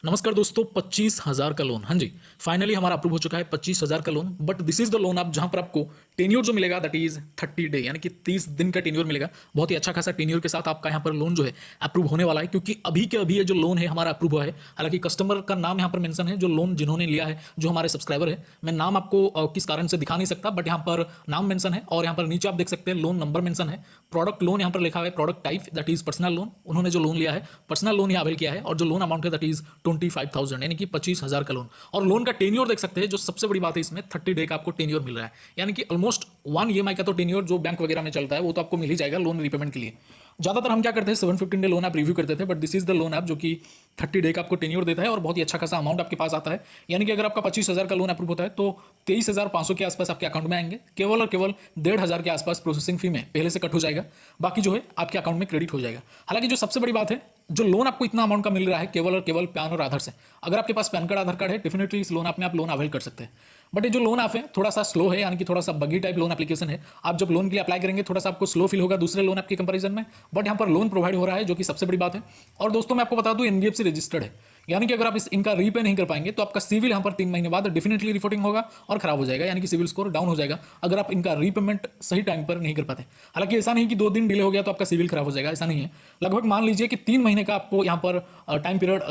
नमस्कार दोस्तों, 25,000 का लोन। हाँ जी, फाइनली हमारा अप्रूव हो चुका है 25,000 का loan. But this is the loan आप जहां पर आपको टेन्योर जो मिलेगा दैट इज 30 डे, यानी कि 30 दिन का टेन्योर मिलेगा। बहुत ही अच्छा खासा टेन्योर के साथ आपका यहाँ पर लोन जो है अप्रूव होने वाला है, क्योंकि अभी के अभी ये जो लोन है हमारा अप्रूव हुआ है। हालांकि कस्टमर का नाम यहाँ पर मेंशन है, जो लोन जिन्होंने लिया है, जो हमारे सब्सक्राइबर है। मैं नाम आपको किस कारण से दिखा नहीं सकता, बट यहाँ पर नाम मेंशन है और यहाँ पर नीचे आप देख सकते हैं लोन नंबर मेंशन है। प्रोडक्ट लोन यहाँ पर लिखा हुआ है, product type that is personal loan. उन्होंने जो लोन लिया है पर्सनल लोन ही अवेल किया है, और जो लोन अमाउंट है दैट इज 25,000, यानी कि 25,000 का लोन। और लोन का टेन्योर देख सकते हैं, जो सबसे बड़ी बात है इसमें 30 डे का आपको टेन्योर मिल रहा है, यानी कि ऑलमोस्ट 1 ईएमआई का तो टेन्योर जो बैंक वगैरह में चलता है वो तो आपको मिल ही जाएगा लोन रीपेमेंट के लिए। ज्यादातर हम क्या करते हैं 715 डे लोन ऐप रिव्यू करते थे, but this is the loan app जो कि 30 डे का आपको टेन्योर देता है और बहुत ही अच्छा खासा अमाउंट आपके पास आता है। यानी कि अगर आपका 25,000 का लोन अप्रूव होता है तो 23,500 के आसपास आपके अकाउंट में आएंगे। केवल और केवल 1,500 के आसपास प्रोसेसिंग फी में पहले से कट हो जाएगा, बाकी जो है आपके अकाउंट में क्रेडिट हो जाएगा। हालांकि जो सबसे बड़ी बात है, जो लोन आपको इतना अमाउंट का मिल रहा है केवल और केवल पैन और आधार से। अगर आपके पास पैन कार्ड आधार कार्ड है, डेफिनेटली इस लोन ऐप में आप लोन अवेल कर सकते हैं। बट ये जो लोन ऐप है थोड़ा सा स्लो है, यानी कि थोड़ा सा बगी टाइप लोन एप्लीकेशन है। आप जब लोन के लिए अप्लाई करेंगे थोड़ा सा आपको स्लो फील होगा दूसरे लोन ऐप के कंपैरिजन में, बट यहाँ पर लोन प्रोवाइड हो रहा है, जो कि सबसे बड़ी बात है। और दोस्तों मैं आपको बता दूं, एनबीएफसी रजिस्टर्ड है, यानी कि अगर आप इनका रीपे नहीं कर पाएंगे तो आपका सिविल यहाँ पर 3 महीने बाद डेफिनेटली रिपोर्टिंग होगा और खराब हो जाएगा, यानी कि सिविल स्कोर डाउन हो जाएगा अगर आप इनका रीपेमेंट सही टाइम पर नहीं कर पाते। हालांकि ऐसा नहीं कि 2 दिन डिले हो गया तो आपका सिविल खराब हो जाएगा, ऐसा नहीं है। लगभग मान लीजिए कि 3 महीने का आपको यहाँ पर टाइम पीरियड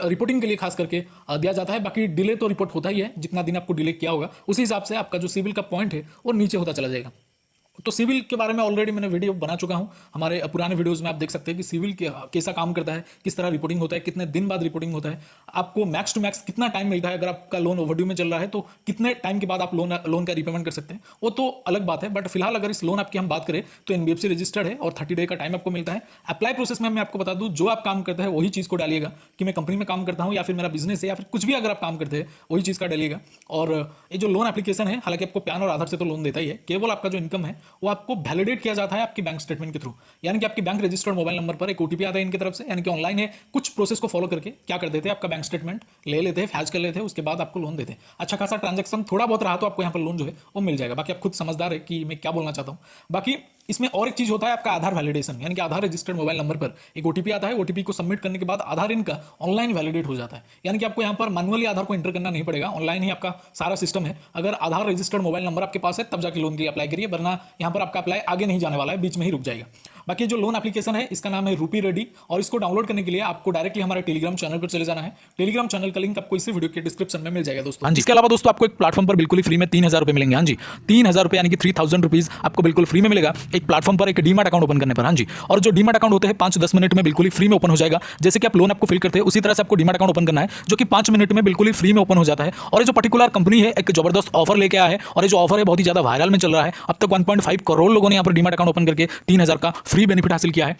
रिपोर्टिंग के लिए खास करके दिया जाता है। बाकी डिले तो रिपोर्ट होता ही है, जितना दिन आपको डिले किया होगा उसी हिसाब से आपका जो सिविल का पॉइंट है वो नीचे होता चला जाएगा। तो सिविल के बारे में ऑलरेडी मैंने वीडियो बना चुका हूं, हमारे पुराने वीडियोस में आप देख सकते हैं कि सिविल कैसा काम करता है, किस तरह रिपोर्टिंग होता है, कितने दिन बाद रिपोर्टिंग होता है, आपको मैक्स टू मैक्स कितना टाइम मिलता है। अगर आपका लोन ओवरड्यू में चल रहा है तो कितने टाइम के बाद आप लोन का रिपेमेंट कर सकते हैं, वो तो अलग बात है। बट फिलहाल अगर इस लोन आपकी हम बात करें तो एनबीएफसी रजिस्टर्ड है और 30 डे का टाइम आपको मिलता है। अप्लाई प्रोसेस में मैं आपको बता दूं, जो आप काम करते हैं वही चीज़ को डालिएगा कि मैं कंपनी में काम करता हूं या फिर मेरा बिजनेस है या फिर कुछ भी अगर आप काम करते हैं वही चीज़ का डालिएगा। और ये जो लोन एप्लीकेशन है, हालांकि आपको पैन और आधार से तो लोन देता ही है, केवल आपका जो इनकम है वो आपको वैलिडेट किया जाता है आपकी बैंक स्टेटमेंट के थ्रू। यानी कि आपके बैंक रजिस्टर्ड मोबाइल नंबर पर एक ओटीपी आता है इनकी तरफ से, यानी कि ऑनलाइन है, कुछ प्रोसेस को फॉलो करके क्या कर देते हैं, आपका बैंक स्टेटमेंट ले लेते हैं, फैच कर लेते हैं, उसके बाद आपको लोन देते हैं। अच्छा खासा ट्रांजैक्शन थोड़ा बहुत रहा तो आपको यहाँ पर लोन जो है वो मिल जाएगा। बाकी आप खुद समझदार है कि मैं क्या बोलना चाहता हूँ। बाकी इसमें और एक चीज होता है आपका आधार वैलिडेशन, यानी कि आधार रजिस्टर्ड मोबाइल नंबर पर एक ओटीपी आता है। ओटीपी को सबमिट करने के बाद आधार इनका ऑनलाइन वैलिडेट हो जाता है, यानी कि आपको यहाँ पर मैनुअली आधार को एंटर करना नहीं पड़ेगा, ऑनलाइन ही आपका सारा सिस्टम है। अगर आधार रजिस्टर्ड मोबाइल नंबर आपके पास है तब जाके लोन के लिए अप्लाई करिए, वरना यहाँ पर आपका अप्लाई आगे नहीं जाने वाला है, बीच में ही रुक जाएगा। बाकी जो लोन एप्लीकेशन है इसका नाम है रूपी रेडी, और इसको डाउनलोड करने के लिए आपको डायरेक्टली हमारे टेलीग्राम चैनल पर चले जाना है। टेलीग्राम चैनल का लिंक आपको इसी वीडियो के डिस्क्रिप्शन में मिल जाएगा दोस्तों। हाँ जी, इसके अलावा दोस्तों आपको एक प्लेटफॉर्म पर बिल्कुल ही फ्री में 3,000 रुपए मिलेंगे। हाँ जी, 3,000 रुपए यानी कि 3,000 रुपीज आपको बिल्कुल फ्री में मिलेगा एक प्लेटफॉर्म पर, एक डीमैट अकाउंट ओपन करने पर। हाँ जी, और जो डीमैट अकाउंट होते हैं 5-10 मिनट में बिल्कुल ही फ्री में ओपन हो जाएगा। जैसे कि आप लोन आपको फिल करते हैं उसी तरह से आपको डीमैट अकाउंट ओपन करना है, जो कि 5 मिनट में बिल्कुल ही फ्री में ओपन हो जाता है। और ये जो पर्टिकुलर कंपनी है एक जबरदस्त ऑफर लेके आया है, और ये जो ऑफर है बहुत ही ज्यादा वायरल में चल रहा है। अब तक 1.5 करोड़ लोगों ने यहाँ पर डीमैट अकाउंट ओपन करके 3,000 का फ्री बेनिफिट हासिल किया है।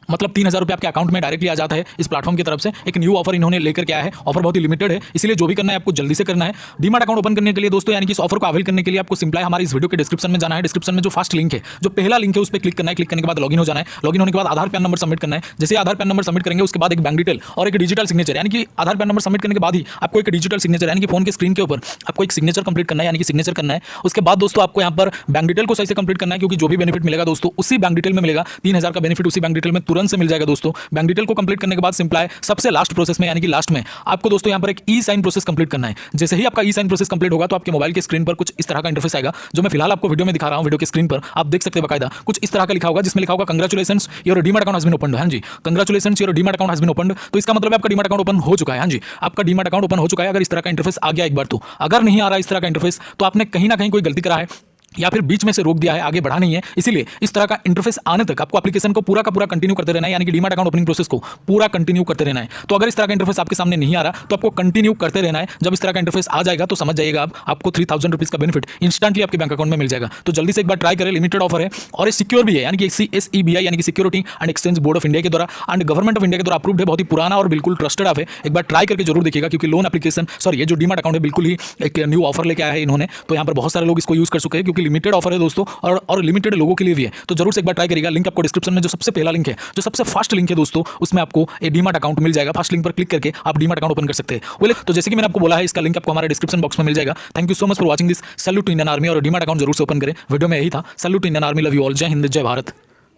मतलब 3,000 रुपये आपके अकाउंट में डायरेक्टली आ जाता है इस प्लेटफॉर्म की तरफ से। एक न्यू ऑफर इन्होंने लेकर के आया है, ऑफर बहुत ही लिमिटेड है, इसलिए जो भी करना है आपको जल्दी से करना है। डीमैट अकाउंट ओपन करने के लिए दोस्तों, यानी कि इस ऑफर को अवेल करने के लिए आपको सिंपल हमारे इस वीडियो के डिस्क्रिप्शन में जाना है। डिस्क्रिप्शन में जो फर्स्ट लिंक है, जो पहला लिंक है उस पर क्लिक करना है। क्लिक करने के बाद लॉगिन हो जाना है। लॉगिन होने के बाद आधार पैन नंबर सबमिट करना है। जैसे आधार पैन नंबर सबमिट करेंगे उसके बाद एक बैंक डिटेल और एक डिजिटल सिग्नेचर, यानी कि आधार पैन नंबर सबमिट करने के बाद ही आपको एक डिजिटल सिग्नेचर, यानी कि फोन के स्क्रीन के ऊपर आपको एक सिग्नेचर कंप्लीट करना है, यानी कि सिग्नेचर करना है। उसके बाद दोस्तों आपको यहाँ पर बैंक डिटेल को सही से कंप्लीट करना है, क्योंकि जो भी बेनिफिट मिलेगा दोस्तों उसी बैंक डिटेल में मिलेगा। 3,000 का बेनिफिट उसी बैंक डिटेल में तुरंत से मिल जाएगा दोस्तों। बैंक डिटेल को कंप्लीट करने के बाद सिंपल है सबसे लास्ट प्रोसेस में, यानी कि लास्ट में आपको दोस्तों यहां पर एक ई साइन प्रोसेस कंप्लीट करना है। जैसे ही आपका ई साइन प्रोसेस कंप्लीट होगा तो आपके मोबाइल के स्क्रीन पर कुछ इस तरह का इंटरफेस आएगा, जो मैं फिलहाल आपको वीडियो में दिखा रहा हूं। वीडियो के स्क्रीन पर आप देख सकते हैं बकायदा कुछ इस तरह का लिखा होगा, जिसमें लिखा होगा congratulations your demat account has been opened. हां जी, congratulations your demat account has been opened. तो इसका मतलब आपका डीमैट अकाउंट ओपन हो चुका है। हां जी, आपका डीमैट अकाउंट ओपन हो चुका है। अगर इस तरह का इंटरफेस आ गया एक बार तो, अगर नहीं आ रहा इस तरह का इंटरफेस तो आपने कहीं ना कहीं कोई गलती करा है या फिर बीच में से रोक दिया है, आगे बढ़ा नहीं है। इसीलिए इस तरह का इंटरफेस आने तक आपको एप्लीकेशन को पूरा का पूरा कंटिन्यू करते रहना है, यानी कि डीमैट अकाउंट ओपनिंग प्रोसेस को पूरा कंटिन्यू करते रहना है। तो अगर इस तरह का इंटरफेस आपके सामने नहीं आ रहा तो आपको कंटिन्यू करते रहना है। जब इस तरह का इंटरफेस आ जाएगा तो समझ जाइएगा आपको 3,000 रुपीज का बेनिफिट इंस्टेंटली आपके बैंक अकाउंट में मिल जाएगा। तो जल्दी से एक बार ट्राई करें, लिमिटेड ऑफर है और ये सिक्योर भी है, यानी कि SEBI यानी कि security and exchange board of India के द्वारा एंड गवर्नमेंट ऑफ इंडिया के द्वारा अप्रूव्ड है। बहुत ही पुराना और बिल्कुल ट्रस्टेड ऐप है। एक बार ट्राई करके जरूर देखिएगा, क्योंकि लोन एप्लीकेशन ये जो डीमैट अकाउंट है बिल्कुल ही एक न्यू ऑफर लेके आया है इन्होंने। तो यहाँ पर बहुत सारे लोग इसको यूज कर चुके हैं, क्योंकि लिमिटेड ऑफर है दोस्तों और लिमिटेड लोगों के लिए भी है। तो जरूर से एक बार ट्राई करिएगा। लिंक आपको डिस्क्रिप्शन में जो सबसे पहला लिंक है, जो सबसे फर्स्ट लिंक है दोस्तों, उसमें आपको एक डीमैट अकाउंट मिल जाएगा। फर्स्ट लिंक पर क्लिक करके आप डीमैट अकाउंट ओपन कर सकते हैं। बोले तो जैसे कि मैंने आपको बोला है, इसका लिंक आपको हमारे डिस्क्रिप्शन बॉक्स में मिल जाएगा। Thank you so much for watching this. Salute to Indian army, और डीमैट अकाउंट जरूर से ओपन करें। वीडियो में यही था। Salute to Indian army, love you all. जय हिंद, जय भारत।